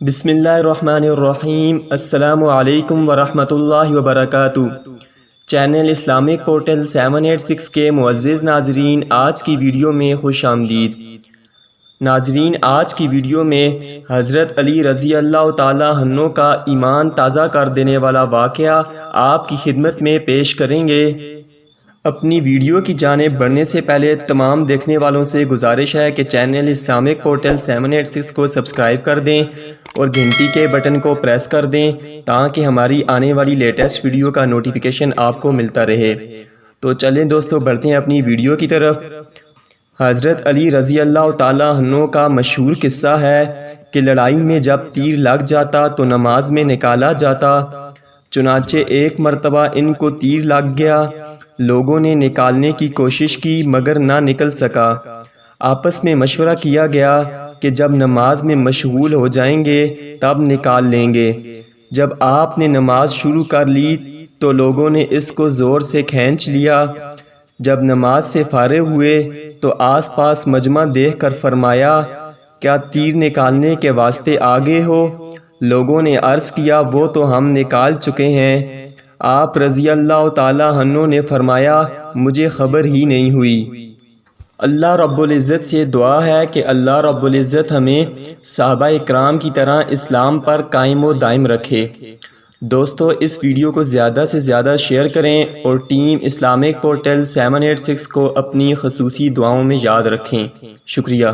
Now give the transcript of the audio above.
بسم اللہ الرحمن الرحیم۔ السلام علیکم ورحمۃ اللہ وبرکاتہ۔ چینل اسلامک پورٹل 786 کے معزز ناظرین، آج کی ویڈیو میں خوش آمدید۔ ناظرین، آج کی ویڈیو میں حضرت علی رضی اللہ تعالی عنہ کا ایمان تازہ کر دینے والا واقعہ آپ کی خدمت میں پیش کریں گے۔ اپنی ویڈیو کی جانب بڑھنے سے پہلے تمام دیکھنے والوں سے گزارش ہے کہ چینل اسلامک پورٹل 786 کو سبسکرائب کر دیں اور گھنٹی کے بٹن کو پریس کر دیں تاکہ ہماری آنے والی لیٹسٹ ویڈیو کا نوٹیفیکیشن آپ کو ملتا رہے۔ تو چلیں دوستو، بڑھتے ہیں اپنی ویڈیو کی طرف۔ حضرت علی رضی اللہ تعالی عنہ کا مشہور قصہ ہے کہ لڑائی میں جب تیر لگ جاتا تو نماز میں نکالا جاتا۔ چنانچہ ایک مرتبہ ان کو تیر لگ گیا۔ لوگوں نے نکالنے کی کوشش کی مگر نہ نکل سکا۔ آپس میں مشورہ کیا گیا کہ جب نماز میں مشغول ہو جائیں گے تب نکال لیں گے۔ جب آپ نے نماز شروع کر لی تو لوگوں نے اس کو زور سے کھینچ لیا۔ جب نماز سے فارغ ہوئے تو آس پاس مجمع دیکھ کر فرمایا، کیا تیر نکالنے کے واسطے آگے ہو؟ لوگوں نے عرض کیا، وہ تو ہم نکال چکے ہیں۔ آپ رضی اللہ تعالی عنہ نے فرمایا، مجھے خبر ہی نہیں ہوئی۔ اللہ رب العزت سے دعا ہے کہ اللہ رب العزت ہمیں صحابہ اکرام کی طرح اسلام پر قائم و دائم رکھے۔ دوستو، اس ویڈیو کو زیادہ سے زیادہ شیئر کریں اور ٹیم اسلامک پورٹل 786 کو اپنی خصوصی دعاؤں میں یاد رکھیں۔ شکریہ۔